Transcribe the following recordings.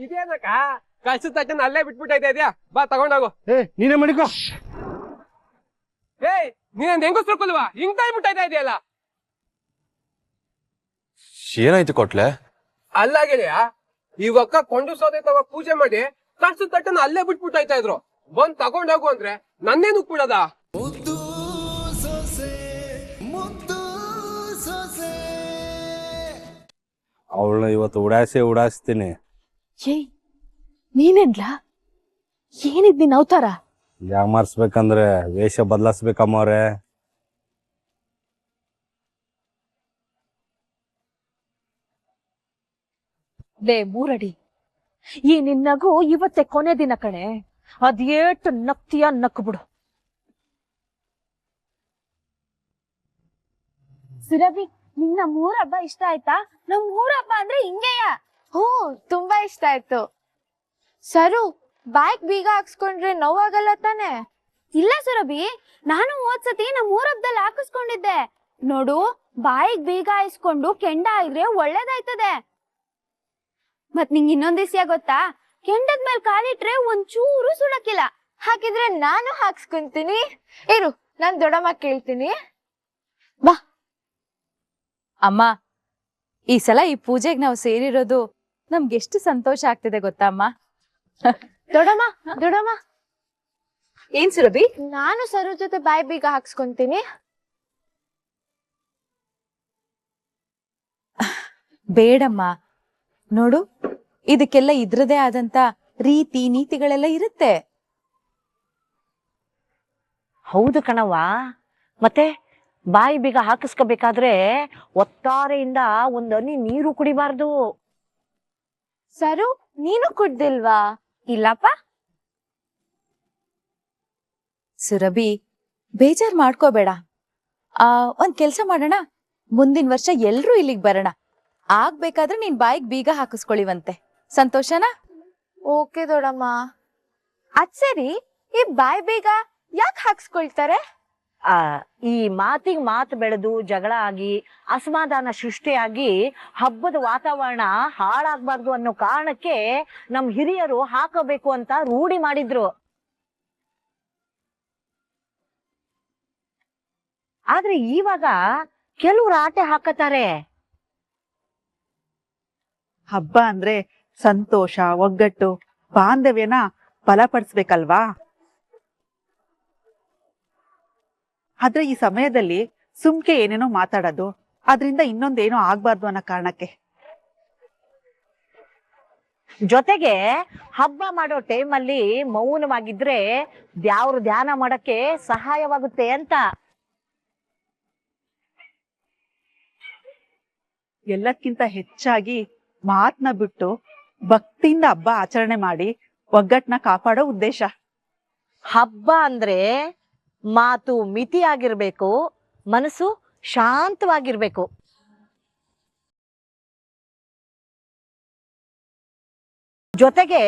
ಇದೇನಕ್ಕ ಕಳ್ಸಿದ ತಟ್ಟನ ಅಲ್ಲೇ ಬಿಟ್ಬಿಟ್ಟೈತೆ ಇದ್ಯಾ ಬಾ ತಗೊಂಡೋಗು. ನೀನೇ ಮಾಡಿಕೋ. ನೀನ್ ಹೆಂಗೋ ಸರ್ಕೊಲ್ವಾ ಹಿಂಗ್ ತಾಯ್ಬಿಟ್ಟೈತಾ ಇದೆಯಲ್ಲ. ಏನಾಯ್ತು ಕೊಟ್ಲೆ? ಅಲ್ಲ ಗೆಳೆಯ, ಇವಕ್ಕ ಕೊಂಡು ಸೌದೆ ತವ ಪೂಜೆ ಮಾಡಿ ಕಳ್ಸಿದ ತಟ್ಟನ ಅಲ್ಲೇ ಬಿಟ್ಬಿಟ್ಟೈತಾ ಇದ್ರು. ಬಂದ್ ತಗೊಂಡೋಗು ಅಂದ್ರೆ ನನ್ನೇನು ಬಿಡದ? ಅವಳನ್ನ ಇವತ್ತು ಉಡಾಯಿಸ್ತೀನಿ. ಏಯ್ ನೀನೆನ್ಲ ಏನಿದ್ ನೀನ್ ಅವತಾರ? ಯಾಮಾರ್ಸ್ಬೇಕಂದ್ರೆ ವೇಷ ಬದಲಾಯಿಸ್ಬೇಕಮ್ಮವ್ರೆ. ಲೇ ಮೂರಡಿ, ಈ ನಿನ್ನಗು ಇವತ್ತೆ ಕೊನೆ ದಿನ ಕಣೆ. ಅದೇಟು ನಕ್ತಿಯ ನಕ್ಕು ಬಿಡು. ಸುರಭಿ, ನಿನ್ನ ಮೂರ್ ಹಬ್ಬ ಇಷ್ಟ ಆಯ್ತಾ? ನಮ್ ಮೂರ್ ಹಬ್ಬ ಅಂದ್ರೆ ಹಿಂಗೆಯ? ಹ್ಞೂ, ತುಂಬಾ ಇಷ್ಟ ಆಯ್ತು. ಸರು, ಬಾಯ್ಗ್ ಬೀಗ ಹಾಕ್ಸ್ಕೊಂಡ್ರೆ ನೋವಾಗಲ್ಲ ತಾನೆ? ಇಲ್ಲ ಸುರಭಿ, ನಾನು ಹೋದ್ಸತಿ ನಮ್ ಮೂರ್ ಹಬ್ಬದಲ್ಲಿ ಹಾಕಿಸ್ಕೊಂಡಿದ್ದೆ ನೋಡು. ಬಾಯಿಗ್ ಬೀಗ ಹಾಯಿಸ್ಕೊಂಡು ಕೆಂಡ ಇದ್ರೆ ಒಳ್ಳೇದಾಯ್ತದೆ. ಮತ್ ನಿಂಗ್ ಇನ್ನೊಂದ್ ವಿಷಯ ಗೊತ್ತಾ? ಕೆಂಡದ ಮೇಲೆ ಕಾಲಿಟ್ರೆ ಒಂಚೂರು ಸುಳಕಿಲ್ಲ. ಹಾಕಿದ್ರೆ ನಾನು ಹಾಕ್ಸ್ಕೊಂತೀನಿ. ಇರು, ನಾನ್ ದೊಡ್ಡಮ್ಮ ಕೇಳ್ತೀನಿ. ಬಾ ಅಮ್ಮ, ಈ ಸಲ ಈ ಪೂಜೆಗೆ ನಾವು ಸೇರಿರೋದು ನಮ್ಗೆಷ್ಟು ಸಂತೋಷ ಆಗ್ತಿದೆ ಗೊತ್ತಾ ಅಮ್ಮ? ದೊಡ್ಡಮ್ಮ, ದೊಡ್ಡಮ್ಮ, ಏನ್ ಸುರಭಿ? ನಾನು ಸರು ಜೊತೆ ಬಾಯಿ ಬೀಗ ಹಾಕ್ಸ್ಕೊಂತೀನಿ. ಬೇಡಮ್ಮ, ನೋಡು ಇದಕ್ಕೆಲ್ಲ ಇದ್ರದೇ ಆದಂತ ರೀತಿ ನೀತಿಗಳೆಲ್ಲ ಇರುತ್ತೆ. ಹೌದು ಕಣವ್ವ. ಮತ್ತೆ ಬಾಯಿ ಬೀಗ ಹಾಕಿಸ್ಕೋಬೇಕಾದ್ರೆ ಒತ್ತಾರೆಯಿಂದ ಒಂದ್ ಹನಿ ನೀರು ಕುಡಿಬಾರ್ದು. ಸರು, ನೀನು ಕುಡ್ದಿಲ್ವಾ? ಇಲ್ಲಪ್ಪ. ಸುರಭಿ, ಬೇಜಾರ್ ಮಾಡ್ಕೋಬೇಡ. ಒಂದ್ ಕೆಲ್ಸ ಮಾಡೋಣ, ಮುಂದಿನ ವರ್ಷ ಎಲ್ರೂ ಇಲ್ಲಿಗ್ ಬರೋಣ. ಆಗ್ಬೇಕಾದ್ರೆ ನೀನ್ ಬಾಯಿಗೆ ಬೀಗ ಹಾಕಿಸ್ಕೊಳಿವಂತೆ. ಸಂತೋಷನಾ? ಓಕೆ ದೊಡ್ಡಮ್ಮ. ಅದ್ ಸರಿ, ಈ ಬಾಯಿ ಬೀಗ ಯಾಕೆ ಹಾಕ್ಸ್ಕೊಳ್ತಾರೆ? ಈ ಮಾತಿಗೆ ಮಾತು ಬೆಳೆದು ಜಗಳ ಆಗಿ ಅಸಮಾಧಾನ ಸೃಷ್ಟಿಯಾಗಿ ಹಬ್ಬದ ವಾತಾವರಣ ಹಾಳಾಗ್ಬಾರ್ದು ಅನ್ನೋ ಕಾರಣಕ್ಕೆ ನಮ್ ಹಿರಿಯರು ಹಾಕಬೇಕು ಅಂತ ರೂಢಿ ಮಾಡಿದ್ರು. ಆದ್ರೆ ಇವಾಗ ಕೆಲವ್ರು ಆಟೆ ಹಾಕತಾರೆ. ಹಬ್ಬ ಅಂದ್ರೆ ಸಂತೋಷ, ಒಗ್ಗಟ್ಟು, ಬಾಂಧವ್ಯನ ಬಲಪಡಿಸ್ಬೇಕಲ್ವಾ? ಆದ್ರೆ ಈ ಸಮಯದಲ್ಲಿ ಸುಮ್ಕೆ ಏನೇನೋ ಮಾತಾಡೋದು, ಅದರಿಂದ ಇನ್ನೊಂದೇನೋ ಆಗ್ಬಾರ್ದು ಅನ್ನೋ ಕಾರಣಕ್ಕೆ. ಜೊತೆಗೆ ಹಬ್ಬ ಮಾಡೋ ಟೈಮಲ್ಲಿ ಮೌನವಾಗಿದ್ರೆ ದ್ಯಾವ್ರ ಧ್ಯಾನ ಮಾಡಕ್ಕೆ ಸಹಾಯವಾಗುತ್ತೆ ಅಂತ. ಎಲ್ಲಕ್ಕಿಂತ ಹೆಚ್ಚಾಗಿ ಮಾತನ್ನ ಬಿಟ್ಟು ಭಕ್ತಿಯಿಂದ ಹಬ್ಬ ಆಚರಣೆ ಮಾಡಿ ಒಗ್ಗಟ್ಟನ್ನ ಕಾಪಾಡೋ ಉದ್ದೇಶ. ಹಬ್ಬ ಅಂದ್ರೆ ಮಾತು ಮಿತಿಯಾಗಿರ್ಬೇಕು, ಮನಸ್ಸು ಶಾಂತವಾಗಿರ್ಬೇಕು. ಜೊತೆಗೆ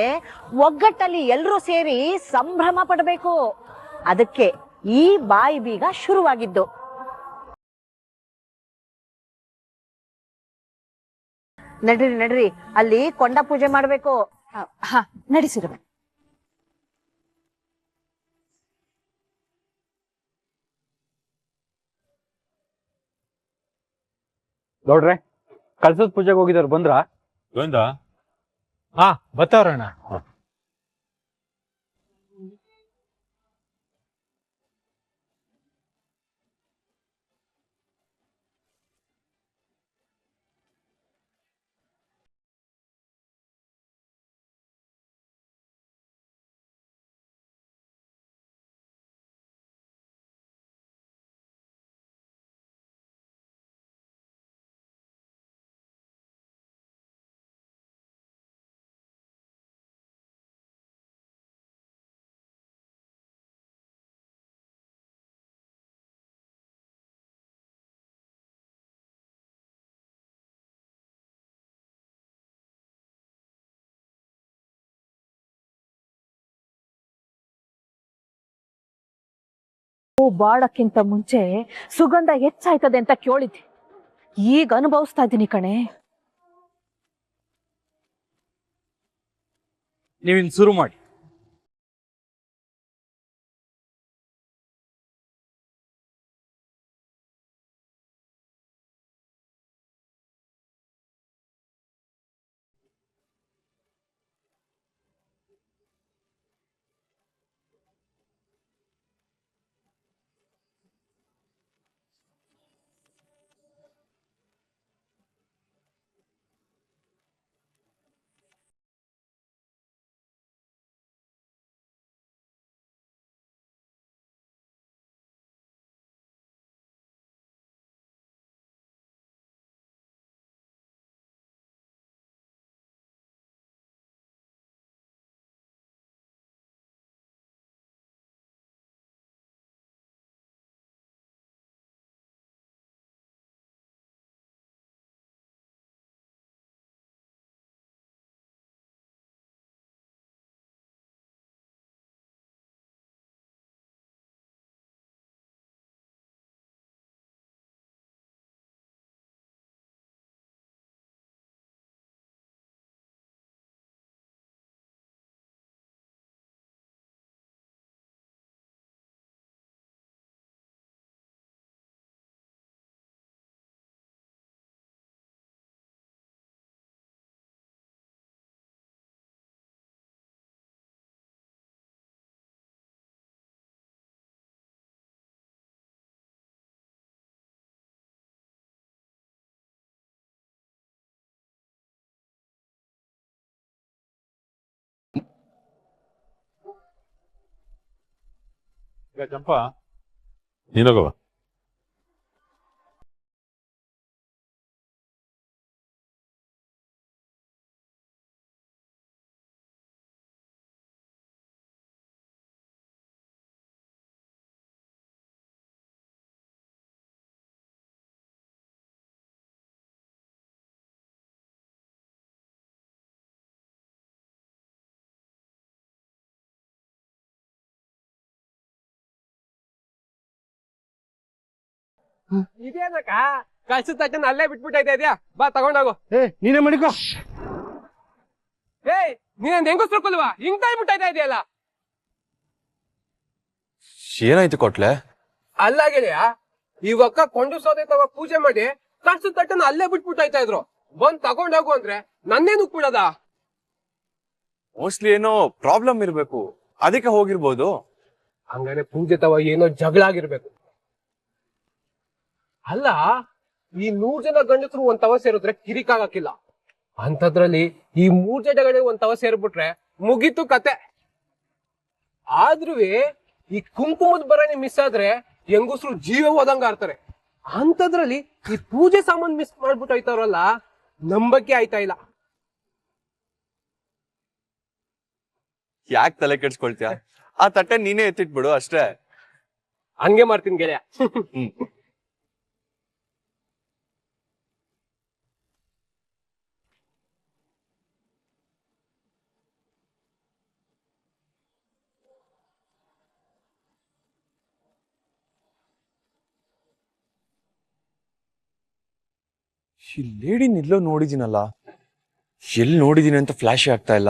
ಒಗ್ಗಟ್ಟಲ್ಲಿ ಎಲ್ರೂ ಸೇರಿ ಸಂಭ್ರಮ ಪಡಬೇಕು. ಅದಕ್ಕೆ ಈ ಬಾಯಿ ಬೀಗ ಶುರುವಾಗಿದ್ದು. ನಡ್ರಿ ನಡ್ರಿ, ಅಲ್ಲಿ ಕೊಂಡ ಪೂಜೆ ಮಾಡ್ಬೇಕು. ಹಾ, ನಡಿ ಸುರಭಿ. ನೋಡ್ರೆ, ಕಳ್ಸದ್ ಪೂಜೆಗೆ ಹೋಗಿದವ್ರು ಬಂದ್ರ? ಹಾ, ಬತ್ತವ್ರಣ್ಣ. ಬಾಳಕ್ಕಿಂತ ಮುಂಚೆ ಸುಗಂಧ ಹೆಚ್ಚಾಯ್ತದೆ ಅಂತ ಕೇಳಿದ್ದೆ, ಈಗ ಅನುಭವಿಸ್ತಾ ಇದ್ದೀನಿ ಕಣೆ. ನೀವಿನ್ ಶುರು ಮಾಡಿ. ಈಗ ಚಂಪಾ ನೀನೋಗವ. ಇದೇನಕ್ಕ ಕಳ್ಸಿದ ತಟ್ಟನ ಅಲ್ಲೇ ಬಿಟ್ಬಿಟ್ಟೈತೆ ಇದ್ಯಾ, ಬಾ ತಗೊಂಡೋಗು. ನೀನೇ ಮಡಿಕೋ. ಏಯ್ ನೀನ್ ಹೆಂಗಸ್ರಲ್ವಾ ಹಿಂಗ್ ತಾಯ್ಬಿಟ್ಟೈತಾ ಇದೆಯಲ್ಲ. ಏನಾಯ್ತು ಕೊಟ್ಲೆ? ಅಲ್ಲ ಗೆಳೆಯ, ಇವಕ್ಕ ಕೊಂಡು ಸೋದೈತವ ಪೂಜೆ ಮಾಡಿ ಕಳ್ಸಿದ ತಟ್ಟನ ಅಲ್ಲೇ ಬಿಟ್ಬಿಟ್ಟೈತಾ ಇದ್ರು. ಬಂದ್ ತಗೊಂಡೋಗು ಅಂದ್ರೆ ನನ್ನೇ ನುಗ್ಬಿಡದ. ಮೋಸ್ಟ್ಲಿ ಏನೋ ಪ್ರಾಬ್ಲಮ್ ಇರ್ಬೇಕು, ಅದಕ್ಕೆ ಹೋಗಿರ್ಬೋದು. ಹಂಗಾರೆ ಪೂಜೆ ತವ ಏನೋ ಜಗಳ ಆಗಿರ್ಬೇಕು. ಅಲ್ಲ, ಈ 100 ಜನ ಗಂಡಸರು ಒಂದ್ ತವ ಸೇರಿದ್ರೆ ಕಿರಿಕಾಗಕ್ಕಿಲ್ಲ. ಅಂತದ್ರಲ್ಲಿ ಈ 3 ಜನಗಳಿಗೆ ಒಂದ್ ತವ ಸೇರ್ಬಿಟ್ರೆ ಮುಗೀತು ಕತೆ. ಆದ್ರೂ ಈ ಕುಂಕುಮದ ಭರಣಿ ಮಿಸ್ ಆದ್ರೆ ಹೆಂಗಸ್ರು ಜೀವ ಹೋದಂಗ ಆಡ್ತಾರೆ. ಅಂತದ್ರಲ್ಲಿ ಈ ಪೂಜೆ ಸಾಮಾನ್ ಮಿಸ್ ಮಾಡ್ಬಿಟ್ಟೈತಾರಲ್ಲ, ನಂಬಕ್ಕೆ ಆಯ್ತಾ ಇಲ್ಲ. ಯಾಕೆ ತಲೆ ಕೆಡ್ಸ್ಕೊಳ್ತೀಯ? ಆ ತಟ್ಟೆ ನೀನೇ ಎತ್ತಿಟ್ಬಿಡು ಅಷ್ಟೇ. ಹಂಗೆ ಮಾಡ್ತೀನಿ ಗೆಳೆಯ. ಈ ಲೇಡಿ ನಿಲ್ಲೋ ನೋಡಿದೀನಲ್ಲ, ಎಲ್ಲಿ ನೋಡಿದೀನಿ ಅಂತ ಫ್ಲಾಶ್ ಆಗ್ತಾ ಇಲ್ಲ.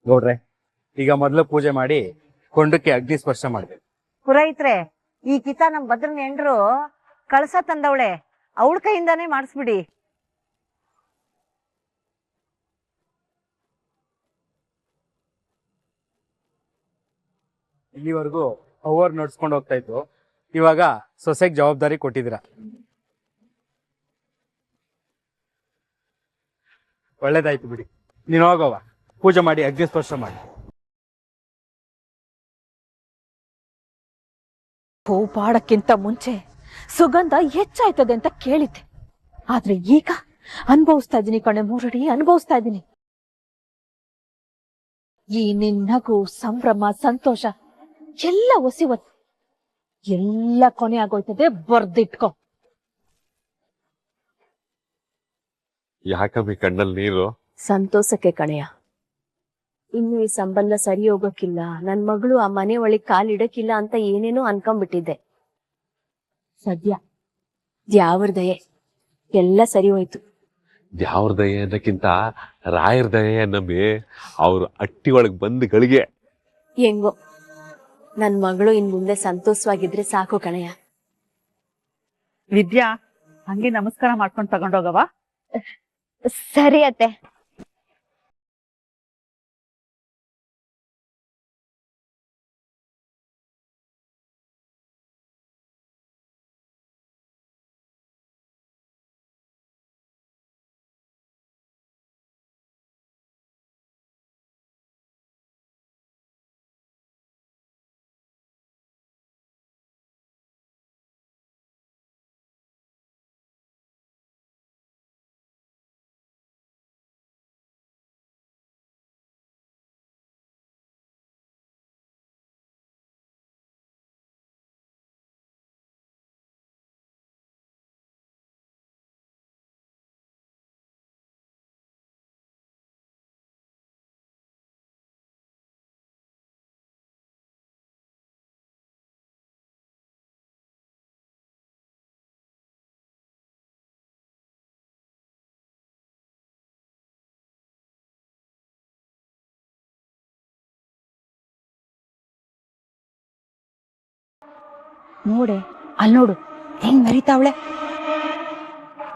ನೋಡ್ರೆ, ಈಗ ಮೊದಲು ಪೂಜೆ ಮಾಡಿ ಕೊಂಡಕ್ಕೆ ಅಗ್ನಿ ಸ್ಪರ್ಶ ಮಾಡ್ಬೇಕು. ಪುರೋಹಿತ್ರೆ, ಈ ಕಿತ ನಮ್ ಭದ್ರನ ಹೆಂಡ್ರು ಕಳಸ ತಂದವಳೆ, ಅವಳ ಕೈಯಿಂದಾನೇ ಮಾಡಿಸ್ಬಿಡಿ. ಇಲ್ಲಿವರೆಗೂ ಅವ್ರು ನಡ್ಸ್ಕೊಂಡು ಹೋಗ್ತಾ ಇತ್ತು, ಇವಾಗ ಸೊಸೆಗೆ ಜವಾಬ್ದಾರಿ ಕೊಟ್ಟಿದ್ದೀರ. ಒಳ್ಳೇದಾಯ್ತು ಬಿಡಿ. ನೀನು ಹೋಗವ, ಪೂಜೆ ಮಾಡಿ ಅಗ್ನಿ ಸ್ಪರ್ಶ ಮಾಡಿ. ಹೂ ಬಾಡಕ್ಕಿಂತ ಮುಂಚೆ ಸುಗಂಧ ಹೆಚ್ಚಾಯ್ತದೆ ಅಂತ ಕೇಳಿದ್ದೆ, ಆದ್ರೆ ಈಗ ಅನುಭವಿಸ್ತಾ ಇದ್ದೀನಿ ಕಣೆ ಮೂರಡಿ, ಅನುಭವಿಸ್ತಾ ಇದ್ದೀನಿ. ಈ ನಿನ್ನಗೂ ಸಂಭ್ರಮ ಸಂತೋಷ ಎಲ್ಲ ಒಸಿವತ್ತು ಎಲ್ಲ ಕೊನೆ ಆಗೋಯ್ತದೆ, ಬರ್ದಿಟ್ಕೊ. ಯಾಕಮ್ಮಿ ಕಣ್ಣಲ್ಲಿ ನೀರು? ಸಂತೋಷಕ್ಕೆ ಕಣೆಯ. ಇನ್ನು ಈ ಸಂಬಂಧ ಸರಿ ಹೋಗಕ್ಕಿಲ್ಲ, ನನ್ ಮಗಳು ಆ ಮನೆ ಒಳಗೆ ಕಾಲಿಡಕ್ಕಿಲ್ಲ ಅಂತ ಏನೇನೋ ಅನ್ಕೊಂಡ್ಬಿಟ್ಟಿದ್ದೆ. ಸದ್ಯ ದ್ಯಾವ್ರ ದಯೆ ಎಲ್ಲ ಸರಿ ಹೋಯ್ತು. ದ್ಯಾವ್ರ ದಯೆ ಅನ್ನಕ್ಕಿಂತ ರಾಯರ ದಯೆ ನಮ್ಮಿ. ಅವ್ರು ಅಟ್ಟಿ ಒಳಗ್ ಬಂದ್ ಗಳಿಗೆ. ಹೆಂಗೋ ನನ್ ಮಗಳು ಇನ್ ಮುಂದೆ ಸಂತೋಷವಾಗಿದ್ರೆ ಸಾಕು ಕಣೆಯ. ವಿದ್ಯಾ, ಹಂಗೆ ನಮಸ್ಕಾರ ಮಾಡ್ಕೊಂಡು ತಗೊಂಡೋಗವ. ಸರಿ ಅತ್ತೆ. ನೋಡೆ ಅಲ್ಲಿ ನೋಡು ಹೆಂಗ್ ಮರಿತಾವಳೆ.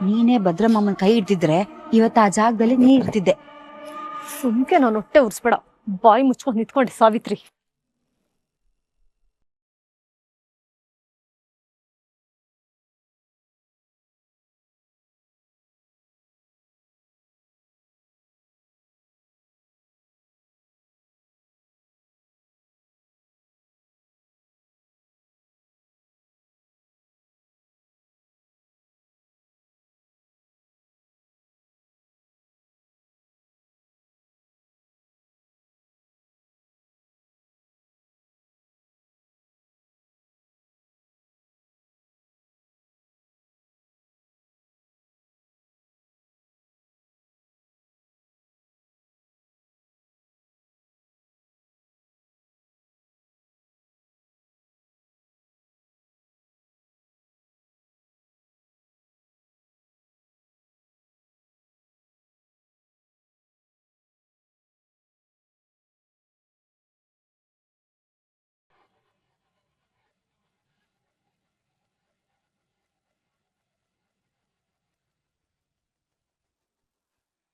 ನೀನೇ ಭದ್ರಮ್ಮನ ಕೈ ಹಿಡ್ತಿದ್ರೆ ಇವತ್ತು ಆ ಜಾಗದಲ್ಲಿ ನೀ ಇರ್ತಿದ್ದೆ. ಸುಮ್ಕೆ ನಾನು ಹೊಟ್ಟೆ ಉರ್ಸ್ಬೇಡ, ಬಾಯಿ ಮುಚ್ಕೊಂಡು ನಿಂತ್ಕೊಂಡೆ ಸಾವಿತ್ರಿ.